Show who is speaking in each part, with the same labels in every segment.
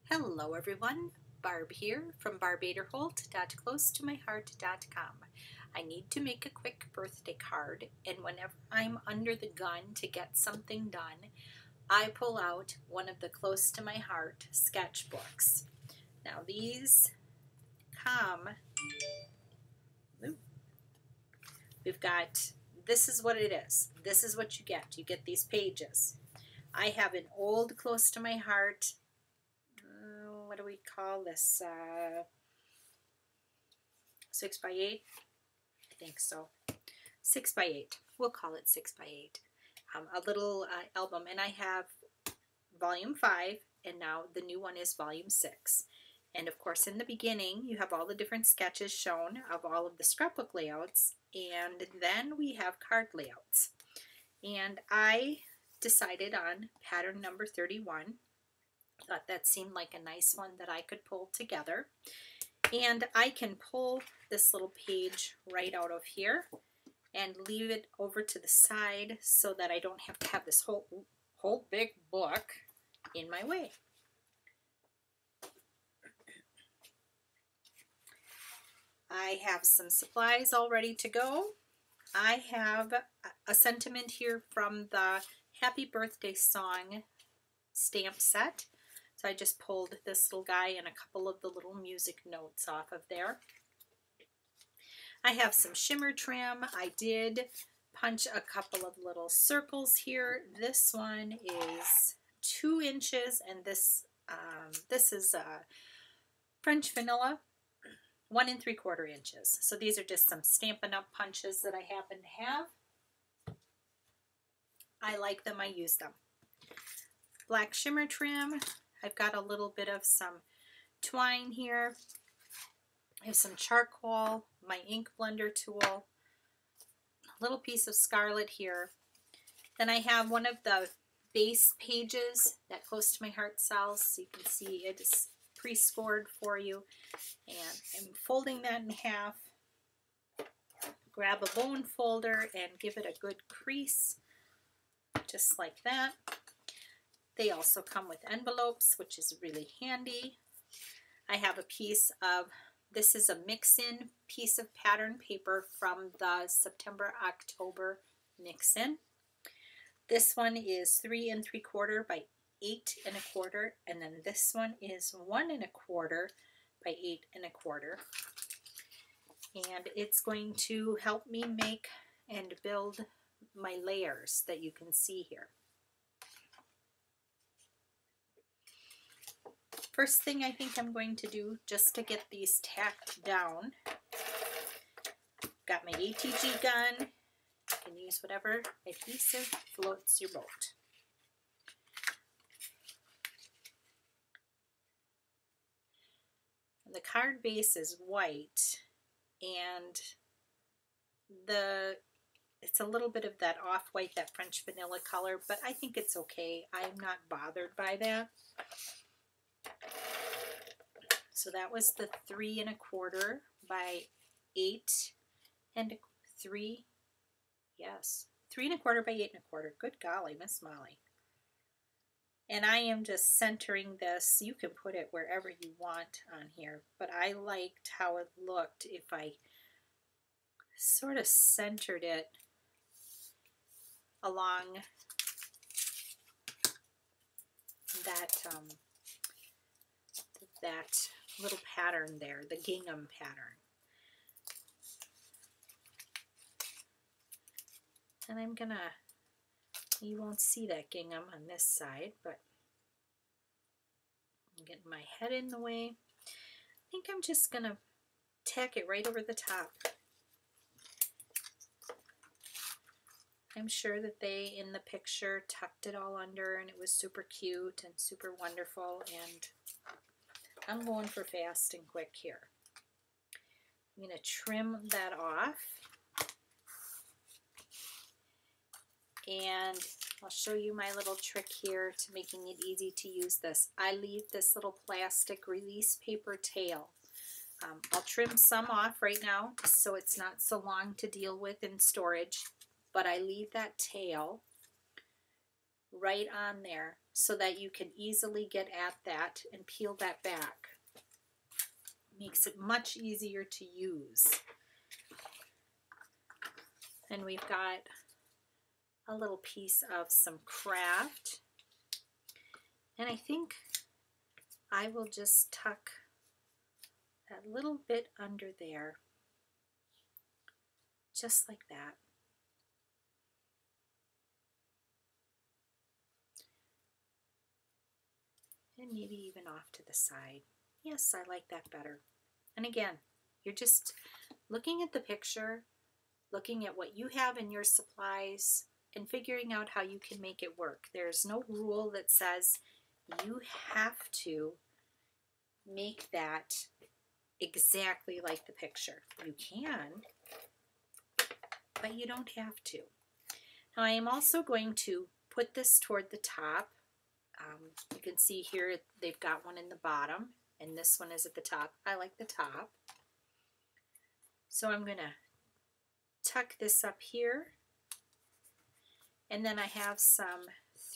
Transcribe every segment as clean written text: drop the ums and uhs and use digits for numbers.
Speaker 1: Hello everyone, Barb here from barbaderholt.closetomyheart.com. I need to make a quick birthday card, and whenever I'm under the gun to get something done, I pull out one of the Close to My Heart sketchbooks. Now these come, this is what it is. This is what you get. You get these pages. I have an old Close to My Heart, what do we call this, 6x8? I think so. 6x8. We'll call it 6x8. A little album, and I have volume 5, and now the new one is volume 6. And of course, in the beginning, you have all the different sketches shown of all of the scrapbook layouts, and then we have card layouts. And I decided on pattern number 31. Thought that seemed like a nice one that I could pull together. And I can pull this little page right out of here and leave it over to the side so that I don't have to have this whole big book in my way. I have some supplies all ready to go. I have a sentiment here from the Happy Birthday Song stamp set. So I just pulled this little guy and a couple of the little music notes off of there. I have some shimmer trim. I did punch a couple of little circles here. This one is 2 inches, and this is French vanilla, 1 3/4 inches. So these are just some Stampin' Up! Punches that I happen to have. I like them, I use them. Black shimmer trim. I've got a little bit of some twine here. I have some charcoal, my ink blender tool, a little piece of scarlet here. Then I have one of the base pages that Close to My Heart sells, so you can see it is pre-scored for you. And I'm folding that in half. Grab a bone folder and give it a good crease, just like that. They also come with envelopes, which is really handy. I have a piece of, this is a mix-in piece of pattern paper from the September-October mix-in. This one is 3 3/4 by 8 1/4, and then this one is 1 1/4 by 8 1/4. And it's going to help me make and build my layers that you can see here. First thing I think I'm going to do, just to get these tacked down, got my ATG gun. You can use whatever adhesive floats your boat. The card base is white, and it's a little bit of that off-white, that French vanilla color, but I think it's okay. I'm not bothered by that. So that was the 3 1/4 by 8 3. Yes, 3 1/4 by 8 1/4. Good golly, Miss Molly. And I am just centering this. You can put it wherever you want on here, but I liked how it looked if I sort of centered it along that little pattern there, the gingham pattern. And I'm gonna, you won't see that gingham on this side, but I'm getting my head in the way. I think I'm just gonna tack it right over the top. I'm sure that they, in the picture, tucked it all under, and it was super cute and super wonderful, and I'm going for fast and quick here. I'm going to trim that off, and I'll show you my little trick here to making it easy to use this. I leave this little plastic release paper tail. I'll trim some off right now so it's not so long to deal with in storage, but I leave that tail right on there so that you can easily get at that and peel that back. Makes it much easier to use. And we've got a little piece of some craft. And I think I will just tuck that little bit under there, just like that. And maybe even off to the side. Yes, I like that better. And again, you're just looking at the picture, looking at what you have in your supplies, and figuring out how you can make it work. There's no rule that says you have to make that exactly like the picture. You can, but you don't have to. Now I am also going to put this toward the top. You can see here they've got one in the bottom and this one is at the top. I like the top. So I'm going to tuck this up here, and then I have some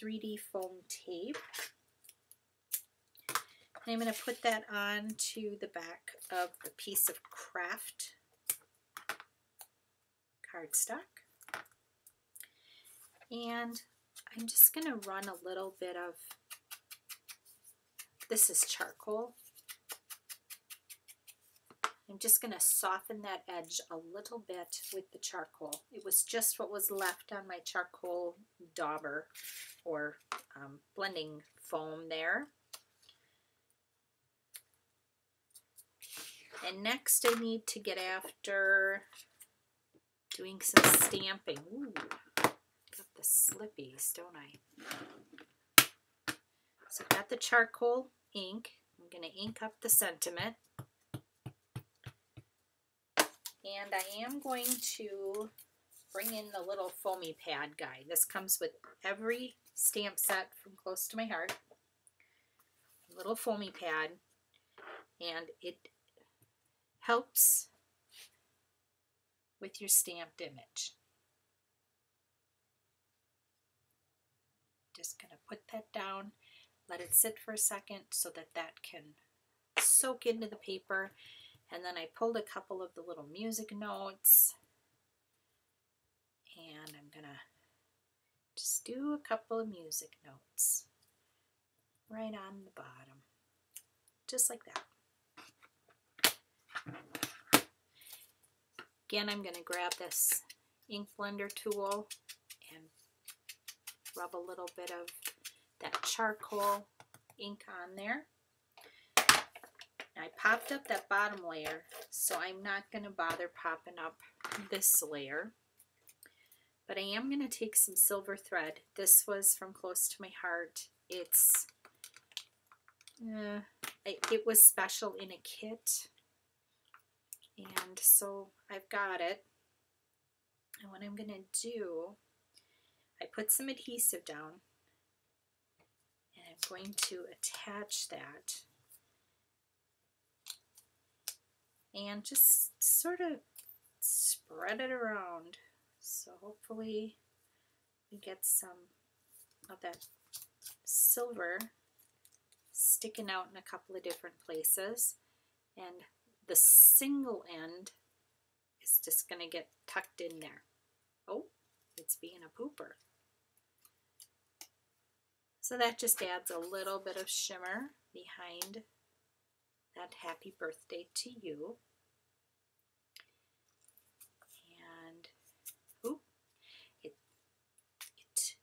Speaker 1: 3D foam tape. And I'm going to put that on to the back of the piece of craft cardstock. And I'm just going to run a little bit of, this is charcoal. I'm just going to soften that edge a little bit with the charcoal. It was just what was left on my charcoal dauber or blending foam there. And next I need to get after doing some stamping. Ooh, got the slippies, don't I? So I've got the charcoal ink. I'm going to ink up the sentiment. And I am going to bring in the little foamy pad guy. This comes with every stamp set from Close to My Heart. A little foamy pad. And it helps with your stamped image. Just going to put that down, let it sit for a second so that that can soak into the paper. And then I pulled a couple of the little music notes, and I'm going to just do a couple of music notes right on the bottom, just like that. Again, I'm going to grab this ink blender tool and rub a little bit of that charcoal ink on there. I popped up that bottom layer, so I'm not going to bother popping up this layer. But I am going to take some silver thread. This was from Close to My Heart. It was special in a kit, and so I've got it. And what I'm going to do, I put some adhesive down, and I'm going to attach that. And just sort of spread it around. So hopefully we get some of that silver sticking out in a couple of different places. And the single end is just going to get tucked in there. Oh, it's being a pooper. So that just adds a little bit of shimmer behind that happy birthday to you. And ooh, it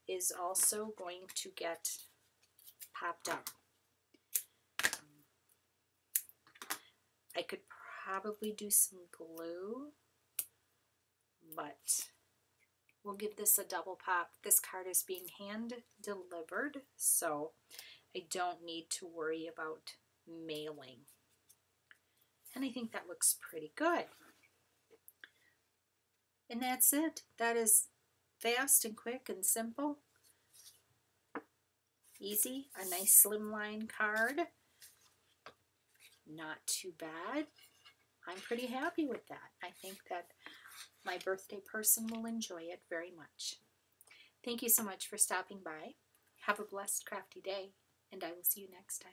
Speaker 1: is also going to get popped up. I could probably do some glue, but we'll give this a double pop. This card is being hand delivered, so I don't need to worry about mailing. And I think that looks pretty good. And that's it. That is fast and quick and simple. Easy. A nice slimline card. Not too bad. I'm pretty happy with that. I think that my birthday person will enjoy it very much. Thank you so much for stopping by. Have a blessed crafty day, and I will see you next time.